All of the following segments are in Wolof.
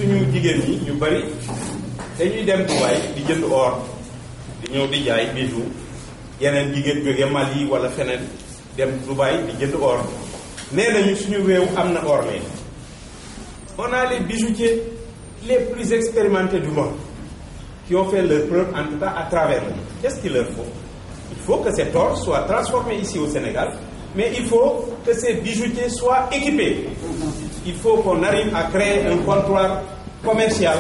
suñu jigéen ñi ñu bari dañuy dem Dubaï di jënd or di ñëw di jaay bijou yeneen jigéen jóge Mali wala feneen dem Dubaï di jënd or nee nañu suñu réew am na or léegi. On a les bijoutiers les plus expérimentés du monde qui ont fait leur preuve en tout cas à travers le monde. Qu'est-ce qu'il leur faut? Il faut que cet or soit transformé ici au Sénégal, mais il faut que ces bijoutiers soient équipés. Il faut qu'on arrive à créer un comptoir commercial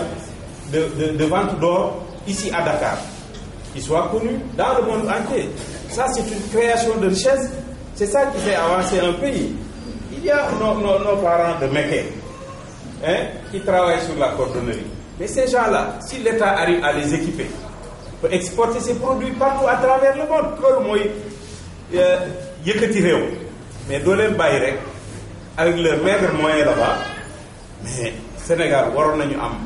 de vente d'or ici à Dakar, qui soit connu dans le monde entier. Ça, c'est une création de richesse. C'est ça qui fait avancer un pays. Il y a nos parents de Mékhé qui travaillent sur la cordonnerie. Mais ces gens-là, si l'État arrive à les équiper, peut exporter ses produits partout à travers le monde. Loolu mooy yëkkati réew. Mais doo leen bàyyi rek avec leurs maigres moyens là-bas. Mais Sénégal waroon nañu am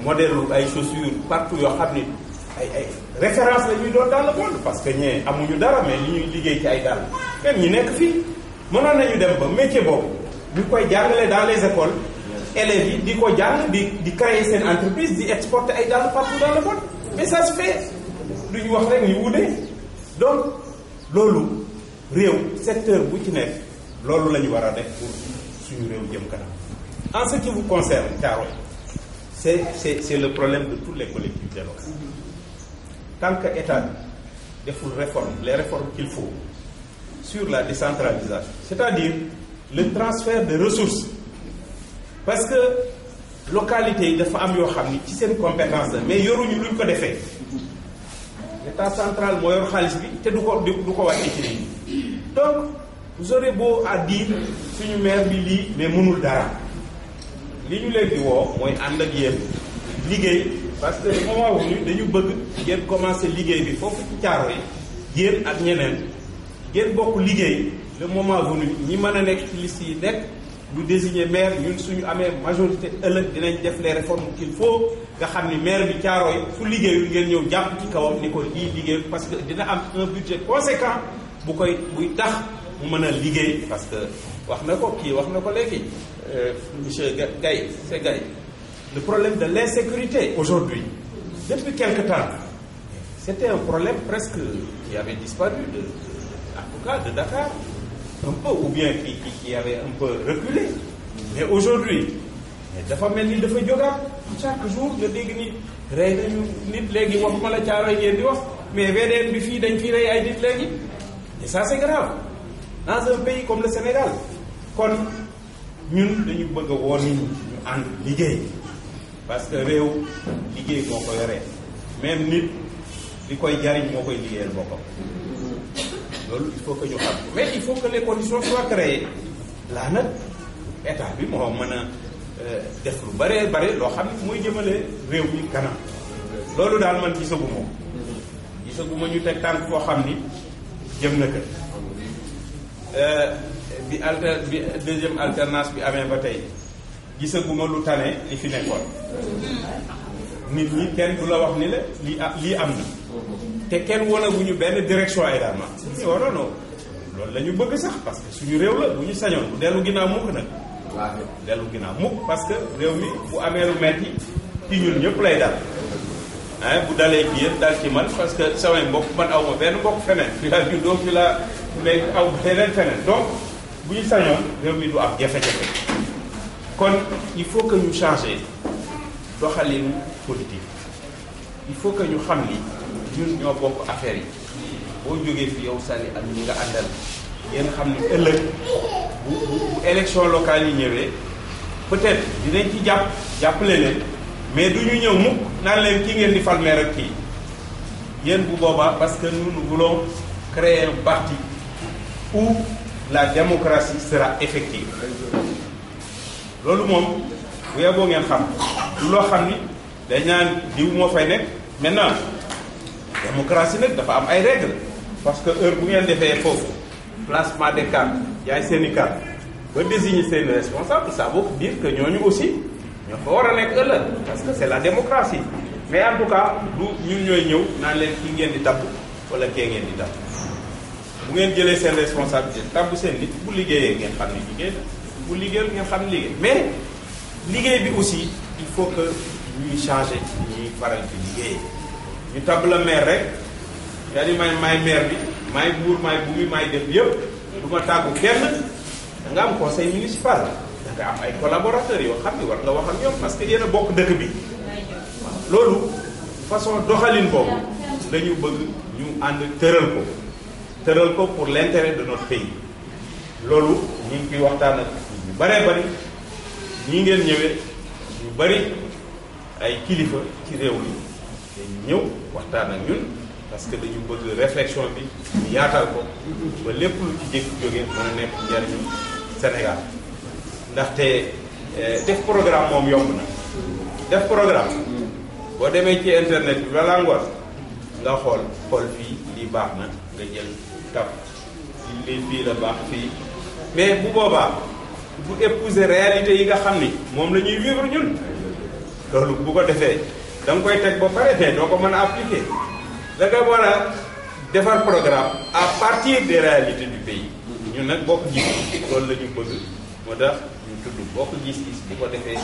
modèle ay chaussures partout yoo xam ni ay référence la ñuy doon dans le monde, parce que ñee amuñu dara mais li ñuy liggéey ci ay dàll même ñi nekk fii mënoon nañu dem ba métier boobu ñu koy jàngale dans les écoles. Élèves yi di ko jàng di créer seen entreprise di exporter ay dàll partout dans le monde. Mais ça se fait du ñu wax rek ñu wute. Donc loolu réew secteur bu ci nekk loolu la ñu war a def pour suñu réew jëm kanam. En ce qui vous concerne Thiaroye, c'est le problème de toutes les collectivités locales. Tant que État deful réforme les réformes qu'il faut sur la décentralisation, c'est-à-dire le transfert de ressources, parce que localité yi dafa am yoo xam ni ci seen compétence la mais yoruñu luñ ko defee. L'État central moo yor xaalis bi te du ko wàcce ci lii. Donc vous aurez beau à dire suñu maire bi lii mais mënul dara li ñu leen di woo mooy ànd ak yéen liggéey, parce que moment wu ñu dañu bëgg ngeen commencer liggéey bi foofu ci Thiaroye yi yéen ak ñeneen ngeen bokk liggéey. Le moment venu ñi mën a nekk ci liste yi nekk ñu désigner maire, ñun suñu amee majorité ëllëg dinañ def les réformes qu'il faut nga xam ni maire bi Thiaroye fu liggéeyul ngeen ñëw jàpp ci kawam ni ko lii liggéey, parce que dina am un budget conséquent buy tax mu mën a liggéey. Parce que wax na ko léegi monsieur Gaye, c'est Gaye, le problème de l'insécurité aujourd'hui depuis quelque temps c'était un problème presque qui avait disparu en tout cas de Dakar un peu, ou bien qui avait un peu reculé. Mais aujourd'hui dafa mel ni dafa jógaat chaque jour nga dégg ni rey nañu nit léegi waxuma la Thiaroye ngeen di wax mais VDN bi fii dañ fi rey ay nit léegi. Et ça c'est grave dans un pays comme le Sénégal. Kon ñun dañu bëgg a woo nit ñi ñu ànd liggéey, parce que réew liggéey moo ko yoree, même nit li koy jariñ moo koy liggéeyal boppam. Loolu il faut que ñu xam, mais il faut que les conditions soient créées. Là nag état bi moo mën a def lu bare loo xam ne mooy jëmale réew mi kanam. Loolu daal man gisaguma ñu teg tànk foo xam ni jëm na kër. bi deuxième alternance bi amee ba tey gisaguma lu tane li fi nekkoon. Nit ñi kenn du la wax ni la lii am na. te kenn wanaguñu benn direction également. non loolu la ñu bëgg sax, parce que suñu réew la bu ñu sañoon bu dellu ginnaaw mukk nag. waaw dellu ginnaaw mukk, parce que réew mi bu amee lu metti ci ñun ñëpp lay dal. Bu dalee ci yéen dal ci man, parce que samay mbokk man aw ma benn mbokk feneen fi laa juddoo fi laa léegi aw feneen donc bu ñu sañoon réew mi du am jafe-jafe. Kon il faut que ñu changer doxalinu politique. Il faut que ñu xam ni ñun ñoo bokk affaire yi. Boo jógee fi yow Sali ak ñi nga àndal ngeen xam ni ëllëg bu élection locale yi ñëwee peut-être dinañ ci jàppale leen, mais du ñu ñëw mukk naan leen kii ngeen di fal maire ak kii yéen bu boobaa, parce que nous voulons créer un parti où la démocratie sera effective. Loolu moom bu yeboo ngeen xam du loo xam ni dañ naan diw moo fay nekk. Maintenant démocratie nag dafa am ay règles, parce que heure bu ngeen defee foofu placement des cartes yaay seeni carte ba désigner seen responsable, ça veut dire que ñooñu aussi ñoo fa war a nekk ëllëg, parce que c'est la démocratie. Mais en tout cas du ñun ñooy ñëw naan leen kii ngeen di tabb wala kee ngeen di tabb. Bu ngeen jëlee seen responsabilité tabb seen nit bu liggéeyee ngeen xam ni liggéey la, bu liggéeyul ngeen xam ni liggéey. Mais liggéey bi aussi il faut que ñuy changer ñuy faral di liggéeyee ñu tab la maire rek yaa di maay maire bi maay buur maay bu mi maay def yëpp du ma tàggu kenn da nga am conseil municipal da nga am ay collaborateurs yoo xam ni war nga wax ak ñoom parce que yéen a bokk dëkk bi loolu façon doxalin boobu dañu bëgg ñu ànd tëral ko pour l'intérêt de notre pays loolu ñu ngi ciy waxtaan ak ñu bëree bëri ñi ngeen ñëwee ñu bëri ay kilifa ci réew mi dañu ñëw waxtaan ak ñun parce que dañu bëgg réflexion bi ñu yaatal ko ba lépp lu ci jëkk jóge mën a nekk njariñu Sénégal ndaxte def programme moom yomb na def programme boo demee ci internet bi balaa ngoon nga xool fii lii baax na nga jël tap lii fii la baax fii mais bu boobaa bu épouser réalité yi nga xam ni moom la ñuy vivre ñun loolu bu ko defee da nga koy teg ba pare mais doo ko mën a appliquer da nga war a defar programme à partir des réalités du pays ñun nag bokk gis loolu la ñu bëgg moo tax ñu tudd bokk gis-gis bu ko defee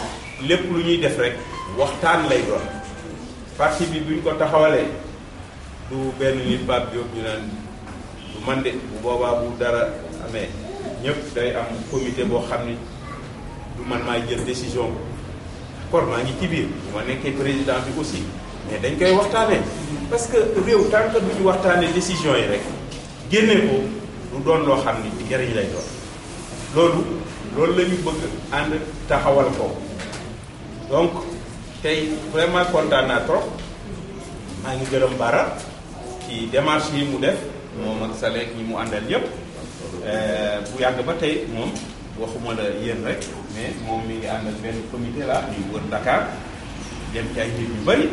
lépp lu ñuy def rek waxtaan lay doon parti bi buñ ko taxawalee du benn nit Pape Diop ñu naan du man de bu boobaa bu dara amee ñëpp day am comité boo xam ni du man maay jël décision d'accord maa ngi ci biir bu ma nekkee président bi aussi mais dañ koy waxtaanee parce que réew tant que duñu waxtaanee décision yi rek génne ko du doon loo xam ni njëriñ lay doon loolu la ñu bëgg ànd taxawal ko donc tey vraiment kontaan naa trop maa ngi gërëm Bara ci démarche yi mu def moom ak Salek ñi mu àndal yëpp bu yàgg ba tey moom waxuma la yéen rek mais moom mi ngi àndal benn comité la ñuy wër Dakar dem ci ay nit yu bëri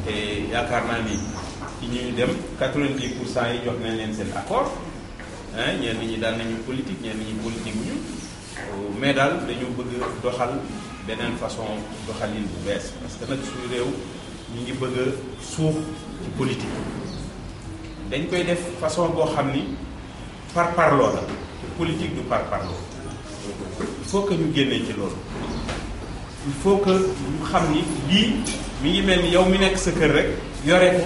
te yaakaar naa ni ci ñuy dem 90% yi jox nañ leen seen accord ñenn ñi daan nañu politique ñenn ñi politique wuñu mais daal dañu bëgg doxal beneen façon doxalin bu bees parce que nag suñu réew ñu ngi bëgg a suux ci politique dañ koy def façon boo xam ni par parloo la te politique du par parloo il faut que ñu génnee ci loolu il faut que ñu xam ni lii mi ngi mel ni yow mi nekk sa kër rek yore ko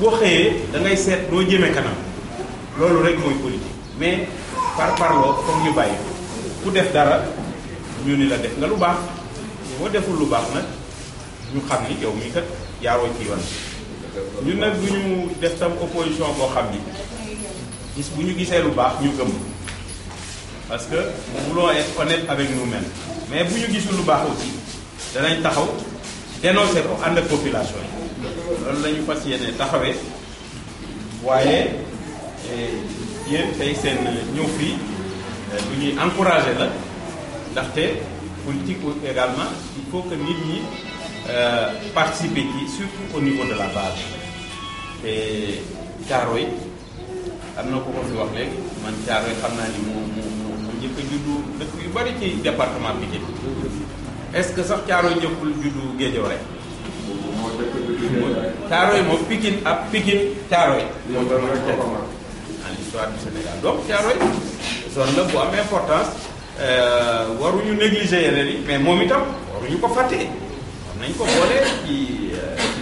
boo xëyee da ngay seet doo jëme kanam loolu rek mooy politique mais par parloo comme ñu bàyyi ku def dara ñu ni la def nga lu baax boo deful lu baax nag ñu xam ni yow mii kat yaaroo ci yoon ñun nag du ñu def tam opposition boo xam ni gis bu ñu gisee lu baax ñu gëm parce que nous voulons être honnêtes avec nous-mêmes mais bu ñu gisul lu baax aussi danañ taxaw dénoncer ko ànd ak population yi loolu la ñu fas yéene taxawee waaye yéen tey seen ñëw fii lu ñuy encourager la ndaxte politique également il faut que nit ñi participer ci surtout au niveau de la base te Thiaroye am na ko fi wax léegi man Thiaroye xam naa ni mu njëkk a juddu dëkk yu bari ci département Pikine est-ce que sax Thiaroye njëkkul juddu Guédiawaye Thiaroye moom Pikine ak Pikine Thiaroye moo doon en l'histoire du Sénégal donc Thiaroye zone la bu am importance waruñu négliger yeneen yi mais moom itam waruñu ko fàtte war nañ ko boole ci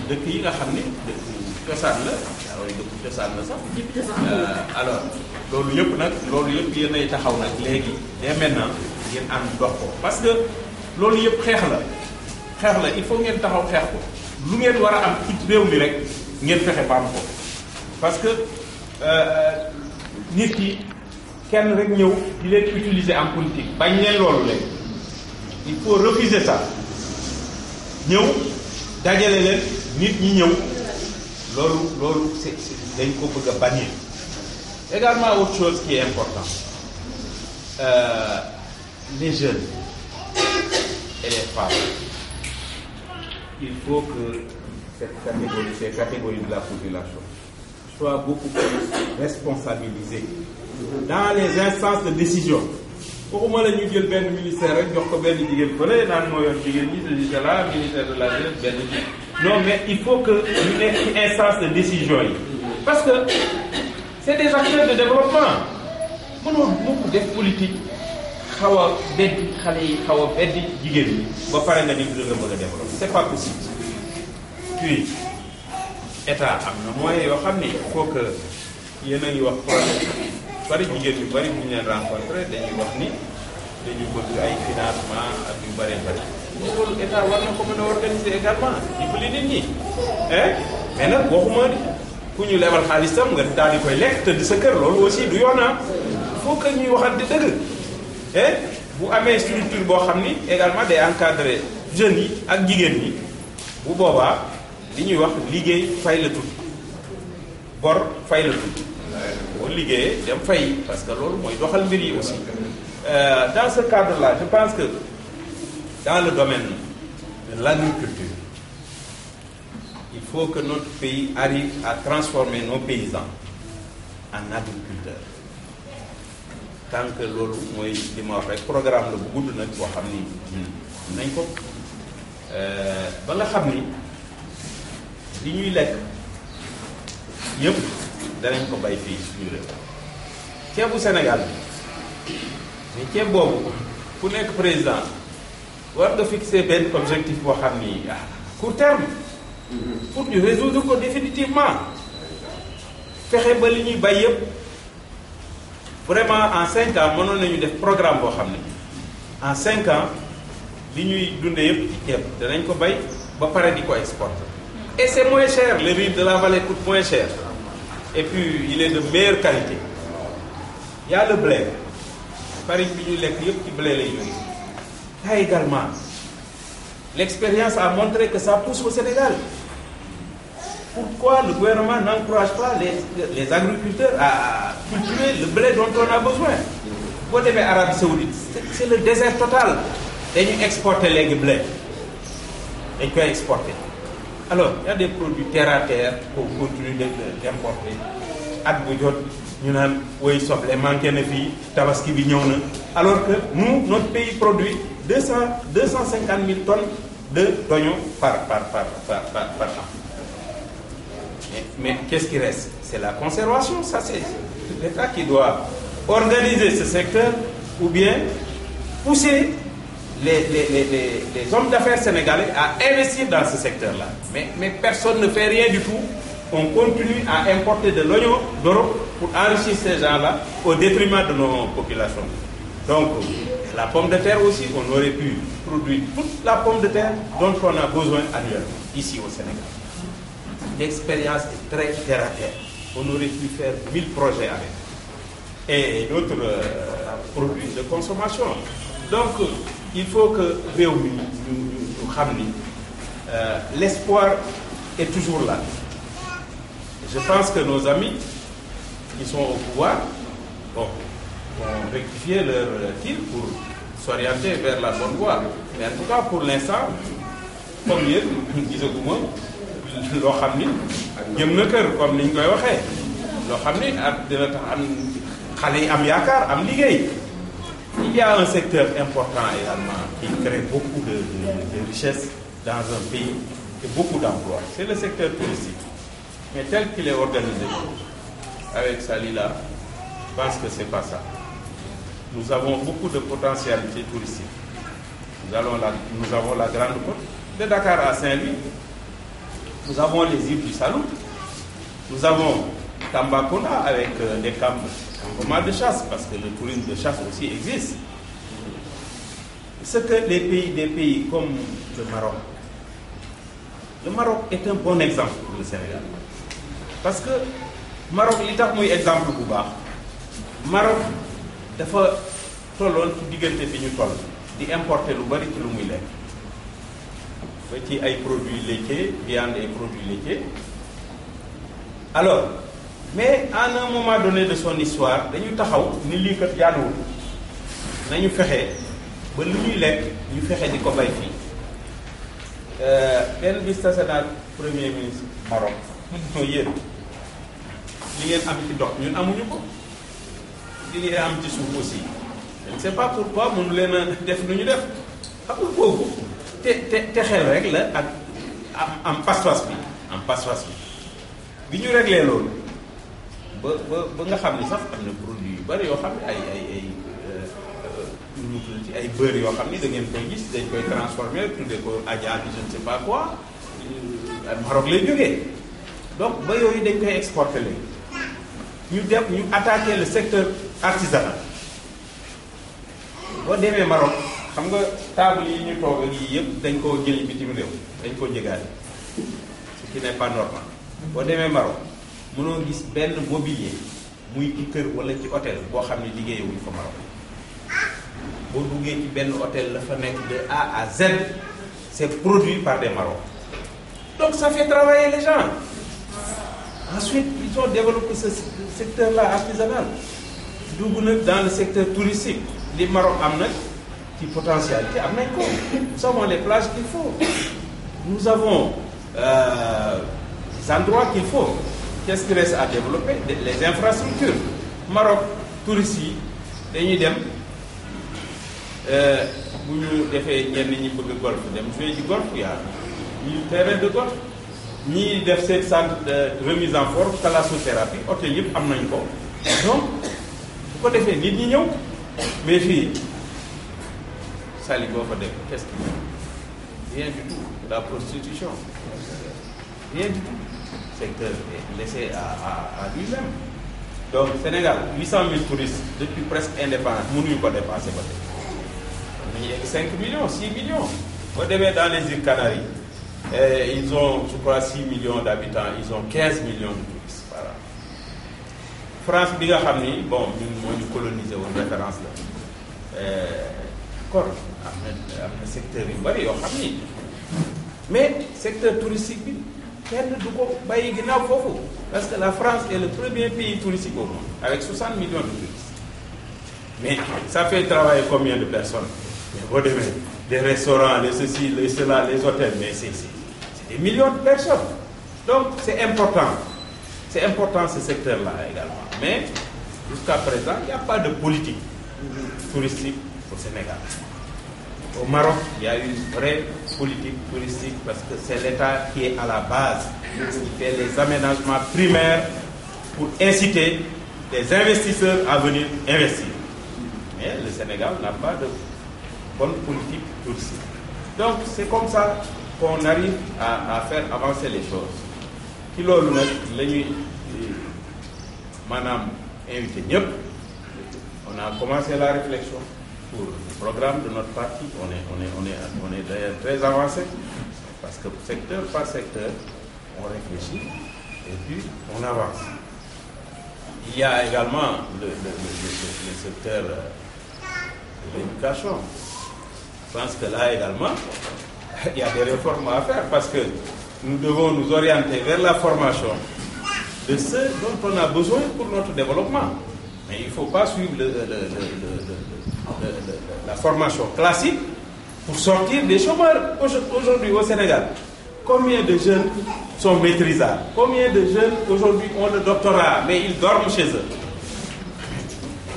dëkk yi nga xam ni dëkk cosaan la Thiaroye dëkk cosaan la sax alors loolu yëpp yéenay taxaw nag léegi dès maintenant ngeen am dox ko parce que loolu yëpp xeex la il faut ngeen taxaw xeex ko lu ngeen war a am ci réew mi rek ngeen fexe ba am ko parce que nit ki kenn rek ñëw di leen utiliser en politique bañ leen loolu léegi il faut refuser ça ñëw dajale leen nit ñi ñëw loolu c'est dañ ko bëgg a bannir également autre chose qui est important les jeunes et les femmes il faut que ces catégories de la population soient beaucoup plus responsabilisées dans les instances de décision. waxuma la ñu jël benn ministère rek jox ko benn jigéen fële naan moo yor jigéen ñi te là ministère de la jeunesse benn ji non mais il faut que ñu nekk ci instance de décision yi parce que c'est des acteurs de développement mënoo mukk def politique xaw a beddi xale yi xaw a beddi jigéen ñi ba pare nga ni nga bëgg a développer c'est pas possible. Puis état am na moyen yoo xam ni il faut que yéen a ngi wax projet bari jigéen yu bari bu ñu leen rencontré dañuy wax ni dañu bëgg ay financement ak yu bëree bëri loolu état war na ko mën a organiser également dimbali nit ñi mais nag waxuma ni ku ñu lebal xaalisam nga daal di koy lekk tëdd sa kër loolu aussi du yoon il faut que ñuy waxante dëgg bu amee structure boo xam ni également day encadrer jeunes yi ak jigéen ñi bu boobaa li ñuy wax liggéey fay la tudd bor fay la tudd boo liggéeyee dem fay parce que loolu mooy doxal mbir yi aussi dans ce cadre-là je pense que dans le domaine de l'agriculture il faut que notre pays arrive à transformer nos paysans en agriculteurs tant que loolu mooy li ma wax rek programme la bu gudd nag boo xam ni nañ ko ba nga xam ni li ñuy lekk yëpp danañ ko bay fii suñu réew ceebu Sénégal bi mais ceeb boobu ku nekk président war nga fixer benn objectif boo xam ni court terme pour ñu résoudre ko définitivement fexe ba li ñuy bay yëpp vraiment en 5 ans mënoon nañu def programme boo xam ne en 5 ans li ñuy dundee yëpp ci ceeb danañ ko bay ba pare di ko exporter et c'est moins cher le riz de la vallée coûte moins cher et puis il est de meilleure qualité il y a le blé farine bi ñuy lekk yëpp ci blé lay jógee là également l'expérience a montré que ça pousse au Sénégal. Pourquoi le gouvernement n'encourage pas les agriculteurs à cultiver le blé dont on a besoin? Boo demee Arabie Saoudite c'est le désert total dañuy exporter léegi blé dañ koy exporter alors il y a des produits terre à terre pour continuer d'importer at bu jot ñu naan woy soble manqué na fii tabaski bi ñëw na alors que nous notre pays produit 250 000 tonnes d'oignons par an. Mais qu'est-ce qui reste? C'est la conservation. Ça, c'est l'État qui doit organiser ce secteur ou bien pousser les hommes d'affaires sénégalais à investir dans ce secteur-là. Mais personne ne fait rien du tout. On continue à importer de l'oignon d'Europe pour enrichir ces gens-là au détriment de nos populations. Donc, la pomme de terre aussi, on aurait pu produire toute la pomme de terre dont on a besoin annuellement, ici au Sénégal. L'expérience est très terre à terre. On aurait pu faire 1000 projets avec. Et d'autres produits de consommation. Donc, il faut que l'espoir est toujours là. Je pense que nos amis qui sont au pouvoir vont rectifier leur tir pour s'orienter vers la bonne voie. Mais en tout cas, pour l'instant, comme yéen gisaguma loo xam ni jëm na kër comme ni ñu koy waxee loo xam ni dina tax am xale yi am yaakaar am liggéey. Il y a un secteur important également qui crée beaucoup de richesses dans un pays et beaucoup d'emplois. C'est le secteur touristique. Mais tel qu'il est organisé avec Salila, je pense que c'est pas ça. Nous avons beaucoup de potentialités touristiques. Nous avons la Grande Côte, de Dakar à Saint-Louis. Nous avons les îles du Saloum. Nous avons Tambacounda avec des campements de chasse, parce que le tourisme de chasse aussi existe. Ce que des pays comme le Maroc est un bon exemple pour le Sénégal. Parce que Maroc li tax muy exemple bu baax Maroc dafa tolloon ci diggante bi ñu toll di importer lu bari ci lu muy lekk ba ci ay produits laitiers viande et produits laitiers. Alors mais à un moment donné de son histoire dañu taxaw ni lii kat jaaduwul nañu fexe ba lu ñuy lekk ñu fexe di ko bay fii. benn bis tase naa premier ministre Maroc mooy yéen li ngeen am ci ndox ñun amuñu ko li ngeen am ci suuf aussi je ne sais pas pourquoi mënu leen a def nu ñu def xamul boobu te xel rek la ak am pas-pas bi ñu réglé loolu ba nga xam ni sax am na produit yu bari yoo xam ne ay ñu tuddati ay beurre yoo xam ni da ngeen koy gis dañ koy transformer tuddee ko Adja je ne sais pas quoi Maroc lay jógee donc ba yooyu dañ koy exporter léegi ñu attaquer le secteur artisanal boo demee Maroc xam nga table yi ñu toog ak yii yëpp dañ koo jëli bitim réew dañ koo jëgaale ce qui n'est pas normal boo demee Maroc mënoo gis benn mobilier muy ci kër wala ci hôtel boo xam ne liggéeyewuñ ko Maroc boo duggee ci benn hôtel la fa nekk de A à Z c'est produit par des Marocains donc ça fait travailler les gens ensuite ils ont développé ce secteur là artisanal dugg nag dans le secteur touristique li Maroc am nag ci potentialité am nañ ko nous avons les plages qu'il faut nous avons les endroits qu'il faut qu'est-ce qui reste à développer les infrastructures Maroc touristes yi dañuy dem bu ñu defee ñenn ñi bëgg golf dem jouer ci golf yaa ñu terrain de golf ñii def seen centre de remise en forme thalassothérapie hôtel yëpp am nañ ko donc bu ko defee nit ñi ñëw mais fii sali boo fa def qu'est-ce qu'il y a rien du tout la prostitution rien du tout secteur est laissé à lui-même donc Sénégal 800 000 touristes depuis presque indépendance mënuñu ko dépasser ba tey nañu egg 5 millions 6 millions boo demee dans les îles Canaries ils ont je crois 6 millions d'habitants ils ont 15 millions de touristes voilà France bi nga xam ni bon ñun moo ñu colonisé woon référence la kon am na secteur yu bari yoo xam ni mais secteur touristique bi kenn du ko bàyyi ginnaaw foofu parce que la France est le premier pays touristique au monde avec 60 millions de touristes mais ça fait travailler combien de personnes mais boo demee des restaurants les ceci les cela les hôtels mais c'est des millions de personnes donc c'est important ce secteur-là également mais jusqu'à présent il n'y a pas de politique touristique au Sénégal. Au Maroc, il y a une vraie politique touristique parce que c'est l'État qui est à la base, qui fait les aménagements primaires pour inciter les investisseurs à venir investir. Mais le Sénégal n'a pas de bonne politique touristique. Donc c'est comme ça qu'on arrive à faire avancer les choses. Ci loolu nag la ñuy maanaam invité ñëpp. On a commencé la réflexion pour le programme de notre parti. On est d'ailleurs très avancé parce que secteur par secteur, on réfléchit et puis on avance. Il y a également le secteur de l'éducation. Je pense que là également, il y a des réformes à faire parce que nous devons nous orienter vers la formation de ceux dont on a besoin pour notre développement. Mais il ne faut pas suivre la formation classique pour sortir des chômeurs. Aujourd'hui au Sénégal, combien de jeunes sont maîtrisables? Combien de jeunes aujourd'hui ont le doctorat mais ils dorment chez eux?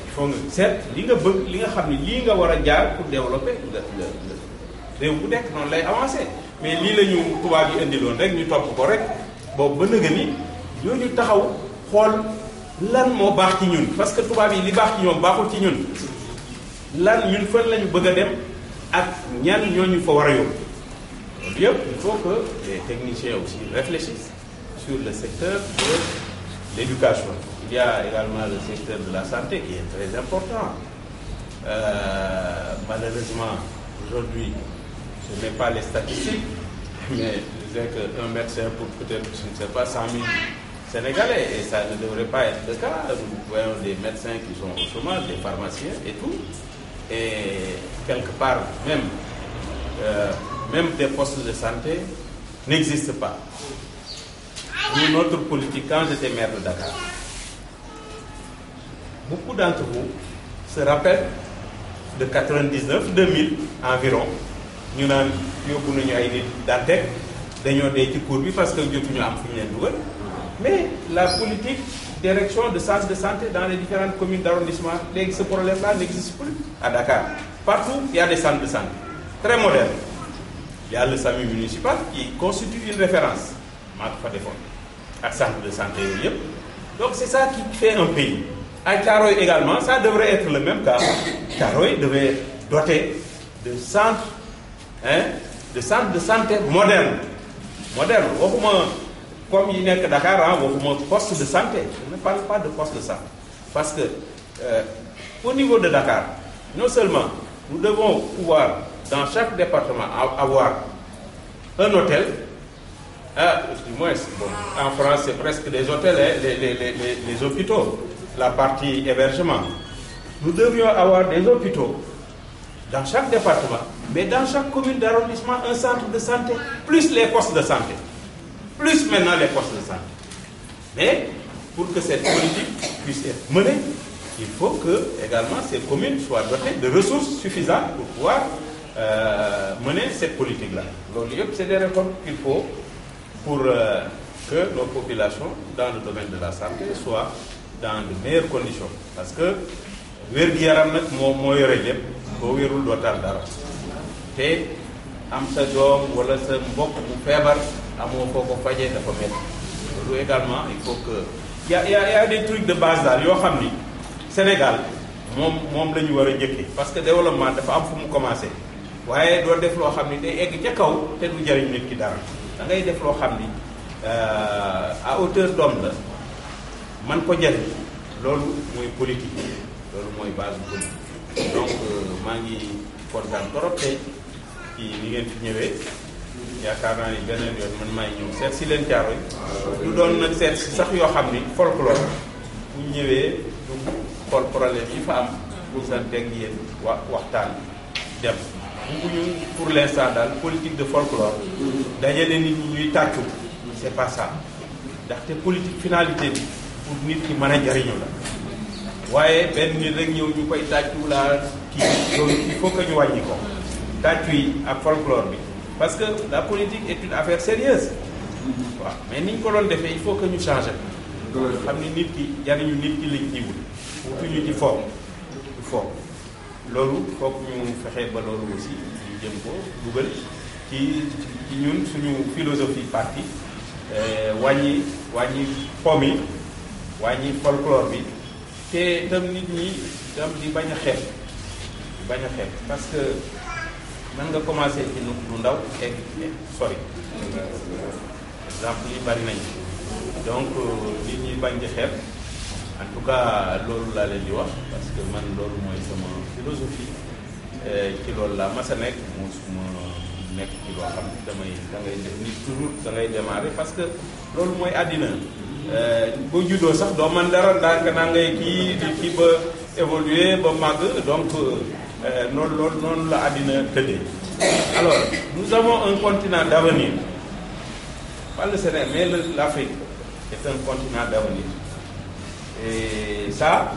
Il faut nga seet li nga bëgg li nga xam ne lii nga war a jaar pour développer réew bu nekk noonu lay avancer mais lii la ñu tubaab yi indiloon rek ñu topp ko rek boobu ba nëgë ni ñooñu taxaw xool lan moo baax ci ñun parce que tubaab yi li baax ci ñoom baaxul ci ñun lan ñun fan la ñu bëgg a dem ak ñan ñooñu fa war a yóbbu loolu yëpp il faut que les techniciens aussi réfléchissent sur le secteur de l'éducation. Il y a également le secteur de la santé qui est très important. Malheureusement aujourd'hui je n'ai pas les statistiques mais je disais qu'un médecin pour peut-être je ne sais pas 100 000 Sénégalais et ça ne devrait pas être le cas. Nous voyons des médecins qui sont au chômage, des pharmaciens et tout. Et quelque part même des postes de santé n'existent pas. Nous, notre politique, quand j'étais maire de Dakar, beaucoup d'entre vous se rappellent de 99, 2000 environ. Nous avons yóbbu nañu ay nit Dantec dañoo dee ci cour bi parce que jotuñu am fu ñu leen dugal. Mais la politique direction de centre de santé dans les différentes communes d'arrondissement, ce problème-là n'existe plus à Dakar. Partout, il y a des centres de santé très modernes. Il y a le SAMU municipal qui constitue une référence. À centre de santé. Donc c'est ça qui fait un pays. À Thiaroye également, ça devrait être le même cas. Thiaroye devait dotés de centres, de centres de santé modernes. Waxuma comme yi nekk Dakar, waxuma poste de santé. Je ne parle pas de poste de santé. Parce que au niveau de Dakar, non seulement nous devons pouvoir dans chaque département avoir un hôtel. Du moins, bon, en France, c'est presque des hôtels, les hôpitaux, la partie hébergement. Nous devrions avoir des hôpitaux dans chaque département, mais dans chaque commune d'arrondissement, un centre de santé, plus les postes de santé. Plus maintenant les postes de santé. Mais pour que cette politique puisse être menée, il faut que également ces communes soient dotées de ressources suffisantes pour pouvoir mener cette politique-là. Donc, c'est des réformes qu'il faut pour que nos populations, dans le domaine de la santé, soient dans de meilleures conditions. Parce que wér-gu-yaram nag moo yore lépp boo wérul doo tal dara te am sa doom wala sa mbokk bu feebar amoo foo ko fajee dafa métti loolu également il faut que y a des trucs de base daal yoo xam ni Sénégal moom la ñu war a njëkkee parce que développement dafa am fu mu commencé waaye doo def loo xam ni day egg ca kaw te du jariñ nit ki dara da ngay def loo xam ni à hauteur d'homme la man ko jariñ loolu mooy politique loolu mooy base politique donc maa ngi kontaan trop tey ci ni ngeen fi ñëwee yaakaar naa ni beneen yoon man maay ñëw seet si leen Thiaroye du doon nag seet si sax yoo xam ni folklore bu ñëwee du xool problème yi fa am bu sa teg yéen waxtaan dem bugguñu pour l'instant daal politique de folklore dajale nit ñi ñuy tàccu c'est pas ça ndaxte politique finalité bi pour nit ki mën a jariñu la waaye benn nit rek ñëw ñu koy tàccu laa kii loolu il faut que ñu wàññi ko tàccu yi ak folklore bi parce que la politique est une affaire sérieuse waaw mais ni ñu ko doon defee il faut que ñu changer xam ni nit ki jariñu nit ki lañ ci wut wutuñu ci foog loolu foog ñu fexe ba loolu aussi ñu jëm ko dugal ci ñun suñu philosophie parti wàññi pom yi wàññi folklore bi te tam nit ñi tam di bañ a xeeb parce que mën nga commencé ci lu ndaw egg sori exemple yi bari nañ donc nit ñi bañ di xeeb en tout cas loolu laa leen di wax parce que man loolu mooy sama philosophie ci loolu laa mas a nekk mosuma nekk ci loo xam ne da ngay def nit toujours da ngay démarrer parce que loolu mooy àddina boo juddoo sax doo man dara ndànk naa ngay kii ba évoluer ba màgg donc noonu la àddina tëddee. Alors nous avons un continent d'avenir pas le Sénégal mais l'Afrique est un continent d'avenir et ça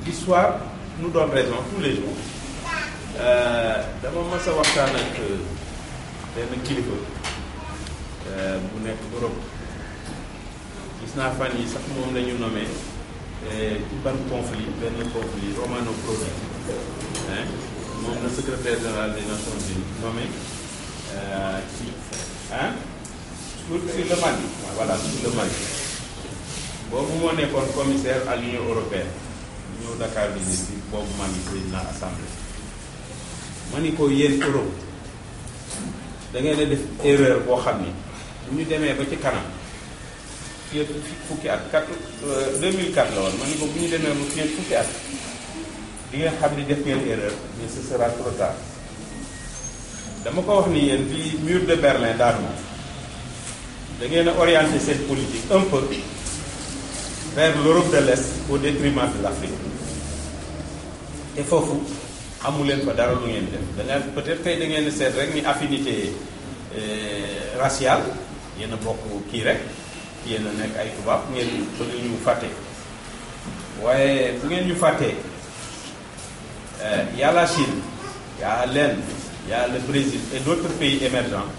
l'histoire nous donne raison tous les jours dama mas a waxtaan ak benn kilifa bu nekk Europe gis naa fan yi sax moom la ñu nommé ci ban conflit romano-provincial moom le secrétaire général des Nations Unies nommé sur le Mali voilà sur le Mali boobu moo nekkoon commissaire à l'Union européenne ñëw Dakar bi si boobu maa ngi président assemblée ma ni ko yéen Europe da ngeen a def erreur boo xam ni bu ñu demee ba ci kanam fii fukki at 2004 la woon ma ni ko bu ñu demee ba fii fukki at di ngeen xam ni def ngeen erreur mais ce sera trop tard dama ko wax ni yéen bi mur de Berlin daanu da ngeen a orienté cette politique un peu vers l'Europe de l'Est au détriment de l'Afrique te foofu amu leen fa dara lu ngeen def da ngeen peut-être tey da ngeen seet rek ni affinité raciale yéen a bokk kii rek yéen a nekk ay tubaab ngeen bëgg ñu fàtte waaye bu ngeen ñu fàttee y a la Chine y a l'Inde y a le Brésil et d'autres pays émergents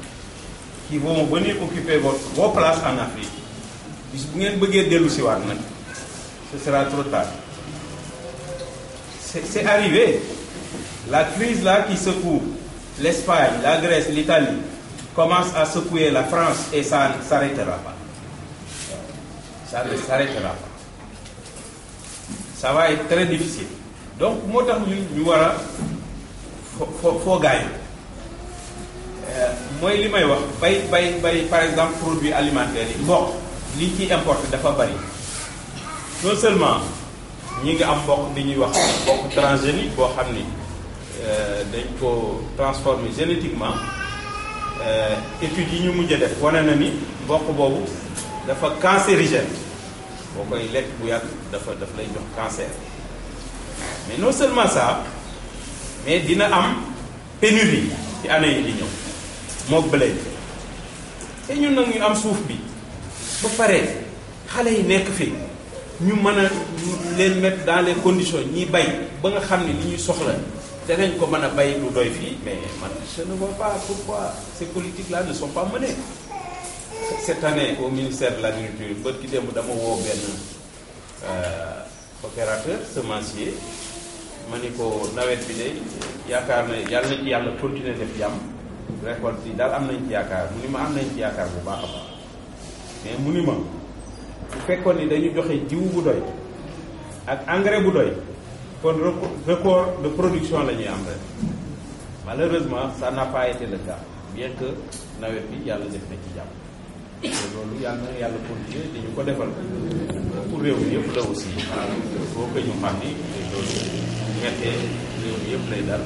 qui vont venir occuper vos places en Afrique bis bu ngeen bëggee dellu si waat nag ce sera trop tard c'est arrivé la crise là qui secoue l'Espagne, la Grèce, l'Italie commence à secouer la France et ça ne s'arrêtera pas. Ça ne s'arrêtera pas. Ça va être très difficile. Donc moo tax ñu war a foo gaañu mooy li may wax bay par exemple produits alimentaires yi mboq li ciy importé dafa bari non seulement ñi ngi am mboq bi ñuy wax mboq transgénique boo xam ni dañ ko transformé génétiquement études yi ñu mujj a def wane na ni mboq boobu dafa cancérigène boo koy lekk bu yàgg daf lay jox cancer mais non seulement ça mais dina am pénurie ci année yi di ñëw mook blé te ñun nag ñu am suuf bi ba pare xale yi nekk fi ñu mën a leen mettre dans les conditions ñiy bay ba nga xam ne li ñuy soxla danañ ko mën a bay lu doy fii mais man je ne vois pas pourquoi ces politiques là ne sont pas menées. Cette année au ministère de l'Agriculture bët ki démb dama woo benn opérateur semencier ma ni ko nawet bi de yaakaar na yàlla na ci yàlla continuer def jàmm récolte yi daal am nañ ci yaakaar mu ni ma am nañ ci yaakaar bu baax a baax mais mu ni ma bu fekkoon ni dañu joxe jiwu bu doy ak engrais bu doy kon record de production la ñuy am ren malheureusement ça n'a pas été le cas bien que nawet bi yàlla def na ci jàmm te loolu yàlla na yàlla continuer di ñu ko defal pour réew mi yëpp la aussi boo ko ñu xam ni loolu mettee réew mi yëpp lay dal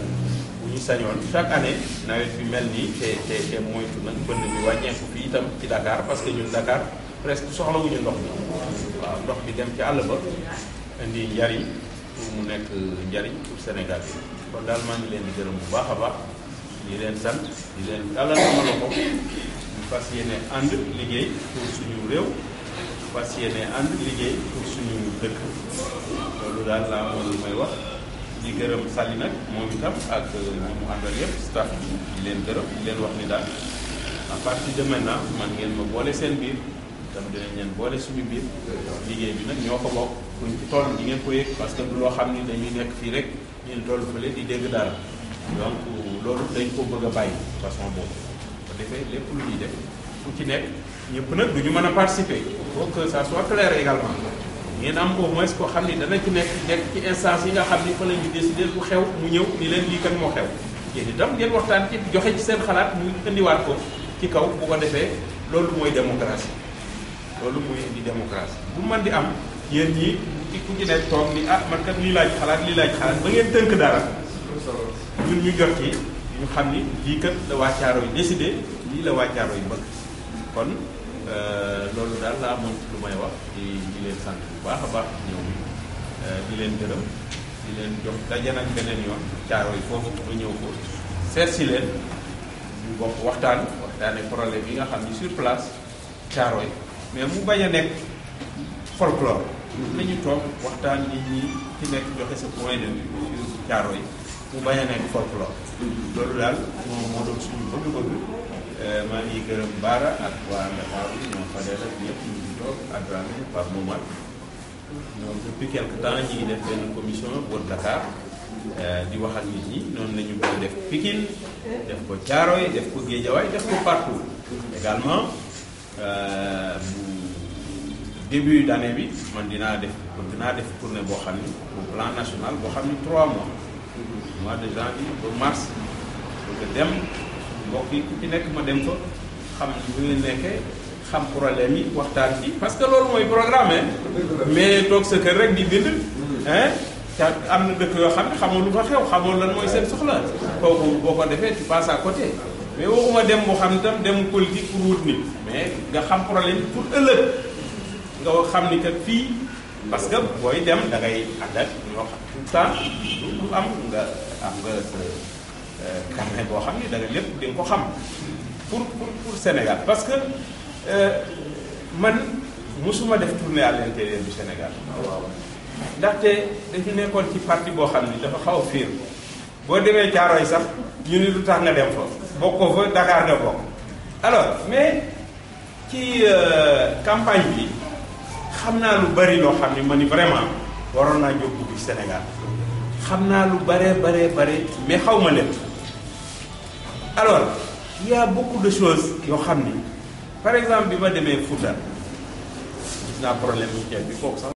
bu ñu sañoon chaque année nawet bi mel nii te moytu nag bënn bi wàññeeku fii itam ci Dakar parce que ñun Dakar presque soxlawuñu ndox bi waaw ndox bi dem ci àll ba indi njariñ pour mu nekk njariñ pour Sénégal bi kon daal maa ngi leen di gërëm bu baax a baax di leen sant di leen dalal sama loxo ñu fas yéene ànd liggéey pour suñu réew fas yéene ànd liggéey pour suñu dëkk loolu daal laa moom lu may wax di gërëm Sali nag moom itam ak ñi mu àndal yëpp staff bi di leen gërëm di leen wax ni daal à partir de maintenant man ngeen ma boole seen biir tam dinañ leen boole suñu biir liggéey bi nag ñoo ko bokk kuñ ci toll di ngeen ko yëg parce que du loo xam ni dañuy nekk fii rek ñun toll fële di dégg dara donc loolu dañ ko bëgg a bàyyi façon boobu ko defee lépp lu ñuy def ku ci nekk ñëpp nag du ñu mën a participer il faut que ça soit clair également ngeen am au moins koo xam ni dana ci nekk ci instance yi nga xam ni fa la ñu décider bu xew mu ñëw ni leen lii kat moo xew yéen itam ngeen waxtaan ci joxe ci seen xalaat mu indiwaat ko ci kaw bu ko defee loolu mooy démocratie loolu mooy indi démocratie bu mën di am yéen ñii ci ku ci nekk toog ni ah man kat lii laaj xalaat ba ngeen tënk dara ñun ñu jot ci ñu xam ni lii kat la waa Caaroy yi décidé lii la waa Caaroy yi bëgg kon loolu daal laa moom lu may wax di leen sant bu baax a baax ñëw di leen gërëm di leen jox daje nag beneen yoon Caaroy yi foofu ba ñëw ko seet si leen ñu bokk waxtaane problème yi nga xam ni sur place Caaroy mais mu bañ a nekk folklore nañu toog waxtaan nit ñi ci nekk joxe sa point de vue sur Caaroy mu bañ a nekk folklore loolu daal moo doon suñu bëgg-bëgg maa ngi gërëm Baara ak waa Ndakaaru ñoom Fadel ak ñëpp ñu ngi toog ak Dramé par moment ñoom depuis quelque temps ñi ngi def benn commission pour Dakar di wax ak nit ñi noonu la ñu bëgg def Pikine def ko Caaroy def ko Guédiawaye def ko partout également bu début d'année bi man dinaa def tournée boo xam ni au plan national boo xam ni 3 mois de janvier ba mars bëgg dem mbokk yi ku ci nekk ma dem fa xam lu ngeen nekkee xam problème yi waxtaan ci parce que loolu mooy programme mais toog sa kër rek di bind te am na dëkk yoo xam ne xamoo lu fa xew xamoo lan mooy seen soxla kooku boo ko defee tu passes à côté mais waxuma dem boo xam ne tam dem politique pour wut nit mais nga xam problème pour ëllëg nga xam ni kat fii parce que booy dem da ngay ànd ak ñoo xam tout le temps du am nga carnet boo xam ni da nga lépp di nga ko xam pour Sénégal parce que man mosuma def tournée à l'intérieur du Sénégal ndaxte dañu nekkoon ci parti boo xam ni dafa xaw a fiir boo demee Caaroy sax ñu ni lu tax nga dem fa bokkoo fa Dakar nga bokk alors mais ci campagne bi xam naa lu bari loo xam ni ma ni vraiment waroon naa jóg dugg ci Sénégal xam naa lu bare mais xaw ma lépp alors il y a beaucoup de choses yoo xam ni par exemple bi ma demee Fouta gis naa problème mu ceeb bi kooku sax